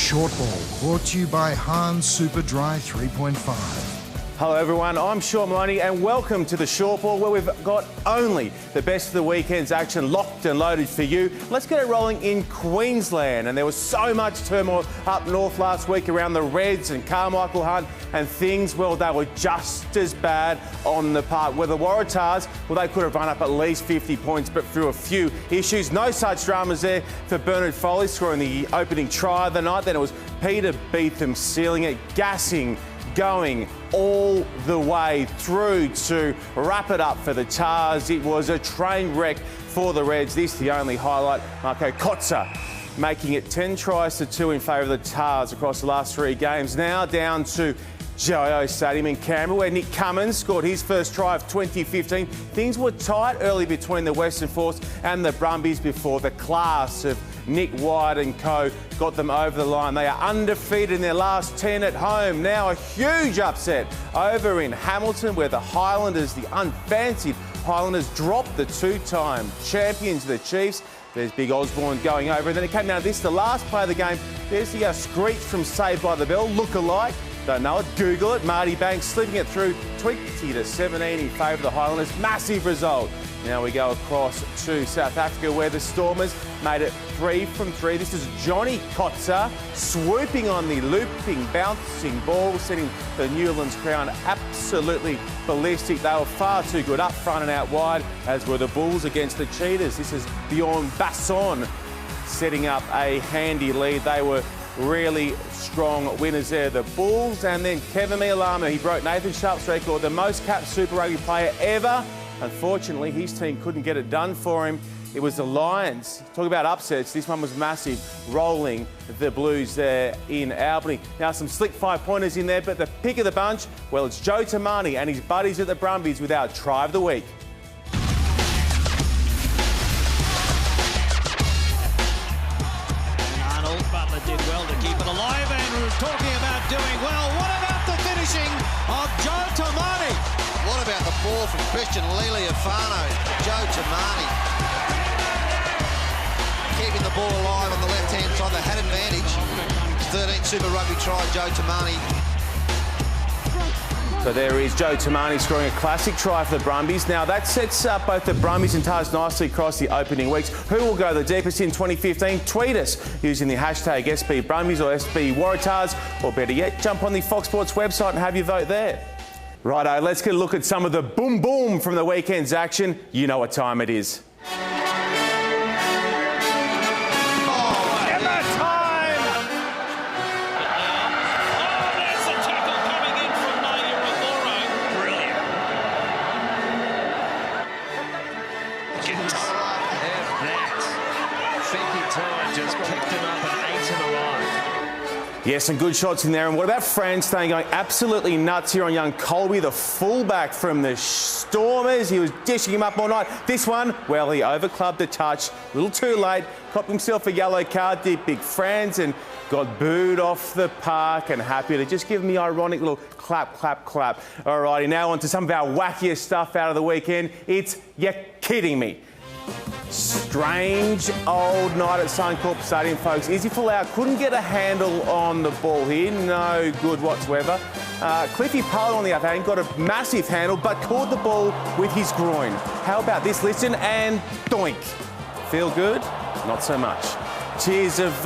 Shortball, brought to you by Hans Super Dry 3.5. Hello everyone, I'm Sean Maloney and welcome to the Shortball, where we've got only the best of the weekend's action locked and loaded for you. Let's get it rolling in Queensland, and there was so much turmoil up north last week around the Reds and Carmichael Hunt, and things, well, they were just as bad on the park. Where the Waratahs, well, they could have run up at least 50 points, but through a few issues. No such dramas there for Bernard Foley scoring the opening try of the night. Then it was Peter Beetham sealing it, gassing, going all the way through to wrap it up for the Tars. It was a train wreck for the Reds. This the only highlight. Marco Kotza making it 10 tries to 2 in favour of the Tars across the last 3 games. Now down to Joe Stadium in Canberra, where Nick Cummins scored his first try of 2015. Things were tight early between the Western Force and the Brumbies before the class of Nick White and co got them over the line. They are undefeated in their last 10 at home. Now a huge upset over in Hamilton, where the Highlanders, the unfancied Highlanders, dropped the 2-time champions, the Chiefs. There's Big Osborne going over. And then it came down to this, the last play of the game. There's the screech from Saved by the Bell, look-alike. Don't know it, Google it. Marty Banks slipping it through 20-17 in favour of the Highlanders. Massive result. Now we go across to South Africa, where the Stormers made it 3 from 3. This is Johnny Kotza swooping on the looping, bouncing ball, sending the Newlands Crown absolutely ballistic. They were far too good up front and out wide, as were the Bulls against the Cheetahs. This is Bjorn Basson setting up a handy lead. They were really strong winners there, the Bulls. And then Kevin Mialama, he broke Nathan Sharp's record, the most capped Super Rugby player ever. Unfortunately, his team couldn't get it done for him. It was the Lions. Talk about upsets. This one was massive, rolling the Blues there in Albany. Now some slick 5-pointers in there, but the pick of the bunch, well, it's Joe Tamani and his buddies at the Brumbies with our try of the week. Butler did well to keep it alive, and we were talking about doing well. What about the finishing of Joe Tamani? What about the ball from Christian Liliafano? Joe Tamani keeping the ball alive on the left-hand side. They had advantage. 13 Super Rugby try, Joe Tamani. So there is Joe Tamani scoring a classic try for the Brumbies. Now that sets up both the Brumbies and Tars nicely across the opening weeks. Who will go the deepest in 2015? Tweet us using the hashtag SB Brumbies or SB Waratahs, or better yet, jump on the Fox Sports website and have your vote there. Righto, let's get a look at some of the boom boom from the weekend's action. You know what time it is. Just picked him up and ate him alive. Yeah, some good shots in there. And what about Fran Stain going absolutely nuts here on young Colby, the fullback from the Stormers? He was dishing him up all night. This one, well, he overclubbed the touch. A little too late. Copped himself a yellow card, did Big Franz, and got booed off the park. And happy to just give him the ironic little clap, clap, clap. All righty, now on to some of our wackiest stuff out of the weekend. It's "You're Kidding Me." Strange old night at Suncorp Stadium, folks. Izzy Folau couldn't get a handle on the ball here. No good whatsoever. Cliffy Palo, on the other hand, got a massive handle, but caught the ball with his groin. How about this? Listen and doink. Feel good? Not so much. Tears of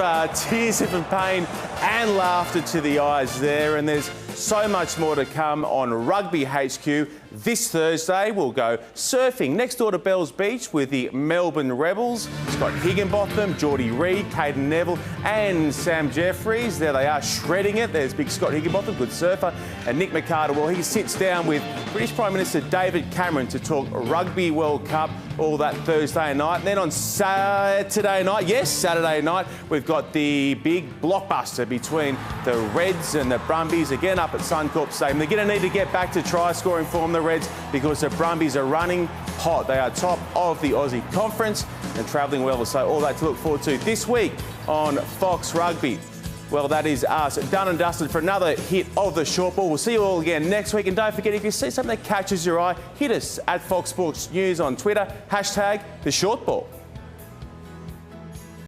pain and laughter to the eyes there, and there's so much more to come on Rugby HQ. This Thursday, we'll go surfing next door to Bells Beach with the Melbourne Rebels. Scott Higginbotham, Geordie Reid, Caden Neville and Sam Jeffries. There they are, shredding it. There's big Scott Higginbotham, good surfer. And Nick McCarter, well, he sits down with British Prime Minister David Cameron to talk Rugby World Cup, all that Thursday night. And then on Saturday night, we've got the big blockbuster between the Reds and the Brumbies, again up at Suncorp Stadium. They're going to need to get back to try-scoring form, the Reds, because the Brumbies are running hot. They are top of the Aussie Conference and travelling well. So all that to look forward to this week on Fox Rugby. Well, that is us done and dusted for another hit of the Shortball. We'll see you all again next week. And don't forget, if you see something that catches your eye, hit us at Fox Sports News on Twitter, hashtag the Shortball.